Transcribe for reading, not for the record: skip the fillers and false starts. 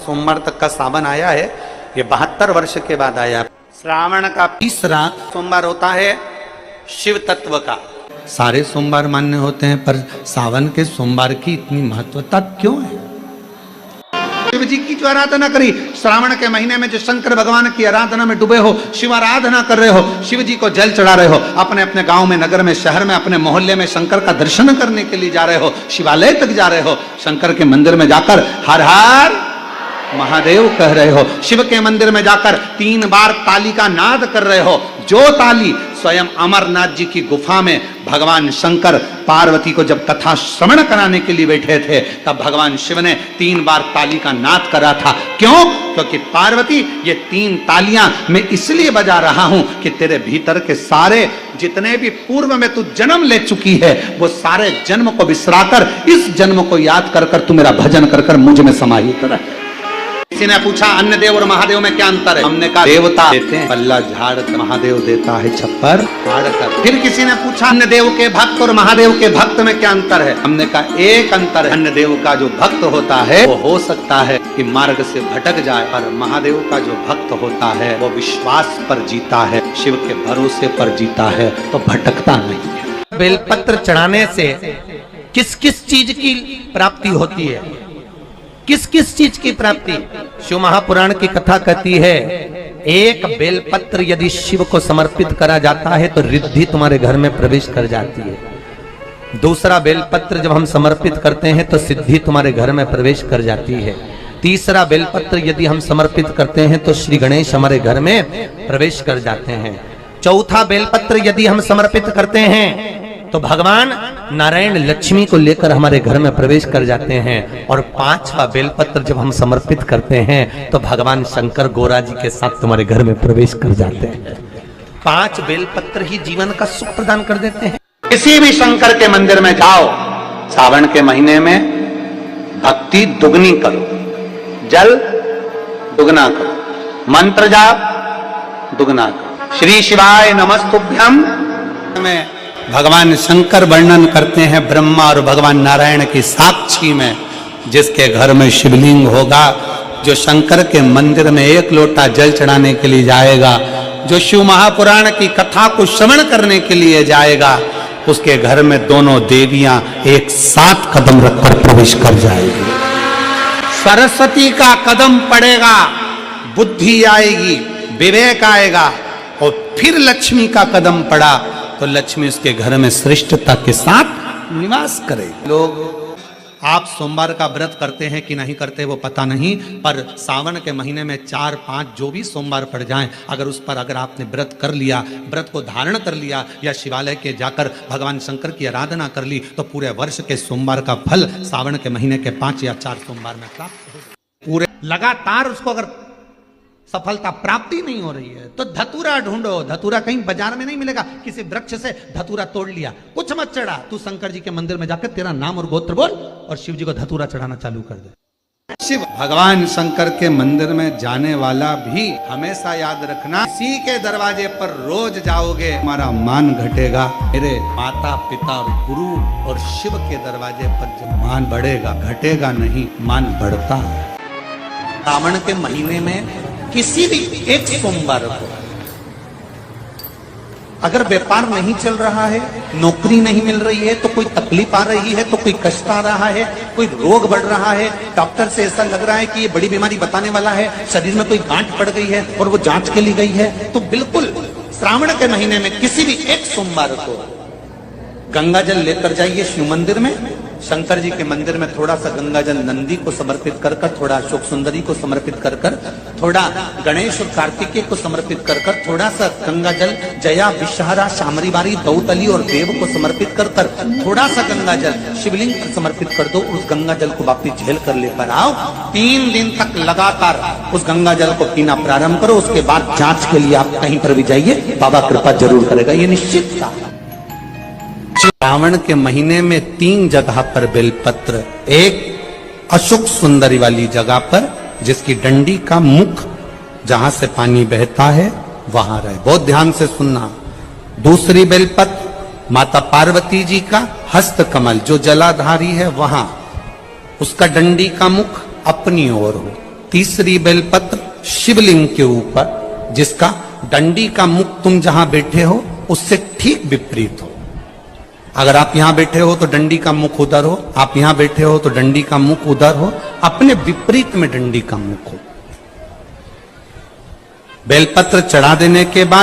सोमवार तक का सावन आया है, ये 72 वर्ष के बाद आया। श्रावण का तीसरा सोमवार होता है शिव तत्व का। सारे सोमवार मान्य होते हैं, पर सावन के सोमवार की इतनी महत्वता क्यों है? शिव जी की जो आराधना करी, श्रावण के महीने में जो शंकर भगवान की आराधना में डूबे हो, शिव आराधना कर रहे हो, शिव जी को जल चढ़ा रहे हो, अपने अपने गांव में, नगर में, शहर में, अपने मोहल्ले में शंकर का दर्शन करने के लिए जा रहे हो, शिवालय तक जा रहे हो, शंकर के मंदिर में जाकर हर हर महादेव कह रहे हो, शिव के मंदिर में जाकर 3 बार ताली का नाद कर रहे हो। जो ताली स्वयं अमरनाथ जी की गुफा में भगवान शंकर पार्वती को जब कथा श्रवण कराने के लिए बैठे थे, तब भगवान शिव ने 3 बार ताली का नाद करा था। क्यों? क्योंकि पार्वती, ये 3 तालियां मैं इसलिए बजा रहा हूं कि तेरे भीतर के सारे जितने भी पूर्व में तू जन्म ले चुकी है, वो सारे जन्म को बिसराकर इस जन्म को याद कर कर तू मेरा भजन कर कर मुझ में समाहित रहे। किसी ने पूछा अन्य देव और महादेव में क्या अंतर है? हमने कहा देवता देते हैं पल्ला झाड़ कर, महादेव देता है छप्पर फाड़ कर। फिर किसी ने पूछा अन्य देव के भक्त और महादेव के भक्त में क्या अंतर है? हमने कहा एक अंतर है, अन्य देव का जो भक्त होता है वो हो सकता है कि मार्ग से भटक जाए, पर महादेव का जो भक्त होता है वो विश्वास पर जीता है, शिव के भरोसे पर जीता है, तो भटकता नहीं है। बेलपत्र चढ़ाने से किस किस चीज की प्राप्ति होती है? किस किस चीज की प्राप्ति? शिव महापुराण की कथा कहती है, एक बेलपत्र यदि शिव को समर्पित करा जाता है तो रिद्धि तुम्हारे घर में प्रवेश कर जाती है। दूसरा बेलपत्र जब हम समर्पित करते हैं तो सिद्धि तुम्हारे घर में प्रवेश कर जाती है। तीसरा बेलपत्र यदि हम समर्पित करते हैं तो श्री गणेश हमारे घर में प्रवेश कर जाते हैं। चौथा बेलपत्र यदि हम समर्पित करते हैं तो भगवान नारायण लक्ष्मी को लेकर हमारे घर में प्रवेश कर जाते हैं। और 5वां बेलपत्र जब हम समर्पित करते हैं तो भगवान शंकर गोरा जी के साथ तुम्हारे घर में प्रवेश कर जाते हैं। 5 बेलपत्र ही जीवन का सुख प्रदान कर देते हैं। किसी भी शंकर के मंदिर में जाओ, सावन के महीने में भक्ति दुगनी करो, जल दुगना करो, मंत्र जाप दुगना करो। श्री शिवाय नमस्तुभ्यम में भगवान शंकर वर्णन करते हैं ब्रह्मा और भगवान नारायण की साक्षी में, जिसके घर में शिवलिंग होगा, जो शंकर के मंदिर में 1 लोटा जल चढ़ाने के लिए जाएगा, जो शिव महापुराण की कथा को श्रवण करने के लिए जाएगा, उसके घर में दोनों देवियां एक साथ कदम रखकर प्रवेश कर जाएगी। सरस्वती का कदम पड़ेगा, बुद्धि आएगी, विवेक आएगा, और फिर लक्ष्मी का कदम पड़ा तो लक्ष्मी उसके घर में श्रेष्ठता के साथ निवास करे। लोग आप सोमवार का व्रत करते हैं कि नहीं करते वो पता नहीं, पर सावन के महीने में 4-5 जो भी सोमवार पड़ जाएं, अगर उस पर अगर आपने व्रत कर लिया, व्रत को धारण कर लिया, या शिवालय के जाकर भगवान शंकर की आराधना कर ली, तो पूरे वर्ष के सोमवार का फल सावन के महीने के 5 या 4 सोमवार में प्राप्त हो। पूरे लगातार उसको अगर सफलता प्राप्ति नहीं हो रही है तो धतूरा ढूंढो। धतूरा कहीं बाजार में नहीं मिलेगा, किसी वृक्ष से धतूरा तोड़ लिया, कुछ मत चढ़ा, तू शंकर जी के मंदिर में जाकर तेरा नाम और गोत्र बोल और शिव जी को धतूरा चढ़ाना चालू कर दे। शिव भगवान शंकर के मंदिर में जाने वाला भी हमेशा याद रखना, इसी के दरवाजे पर रोज जाओगे, हमारा मान घटेगा। मेरे माता पिता और गुरु और शिव के दरवाजे पर जब मान बढ़ेगा, घटेगा नहीं, मान बढ़ता है। सावन के महीने में किसी भी एक सोमवार को अगर व्यापार नहीं चल रहा है, नौकरी नहीं मिल रही है, तो कोई तकलीफ आ रही है, तो कोई कष्ट आ रहा है, कोई रोग बढ़ रहा है, डॉक्टर से ऐसा लग रहा है कि ये बड़ी बीमारी बताने वाला है, शरीर में कोई गांठ पड़ गई है और वो जांच के लिए गई है, तो बिल्कुल श्रावण के महीने में किसी भी एक सोमवार को गंगा जल लेकर जाइए शिव मंदिर में। शंकर जी के मंदिर में थोड़ा सा गंगा जल नंदी को समर्पित कर कर, थोड़ा अशोक सुंदरी को समर्पित कर कर, थोड़ा गणेश और कार्तिकेय को समर्पित कर कर, थोड़ा सा गंगा जल जया विषहारा शामरीवारी दौतली और देव को समर्पित कर कर, थोड़ा सा गंगा जल शिवलिंग को समर्पित कर दो। उस गंगा जल को वापिस झेल कर लेकर आओ। 3 दिन तक लगातार उस गंगा जल को पीना प्रारंभ करो। उसके बाद जांच के लिए आप कहीं पर भी जाइए, बाबा कृपा जरूर करेगा, ये निश्चित था। श्रावण के महीने में 3 जगह पर बेलपत्र, एक अशोक सुंदरी वाली जगह पर जिसकी डंडी का मुख जहां से पानी बहता है वहां रहे, बहुत ध्यान से सुनना। दूसरी बेलपत्र माता पार्वती जी का हस्त कमल जो जलाधारी है वहां, उसका डंडी का मुख अपनी ओर हो। तीसरी बेलपत्र शिवलिंग के ऊपर, जिसका डंडी का मुख तुम जहां बैठे हो उससे ठीक विपरीत हो। अगर आप यहां बैठे हो तो डंडी का मुख उधर हो, आप यहां बैठे हो तो डंडी का मुख उधर हो, अपने विपरीत में डंडी का मुख हो। बेलपत्र चढ़ा देने के बाद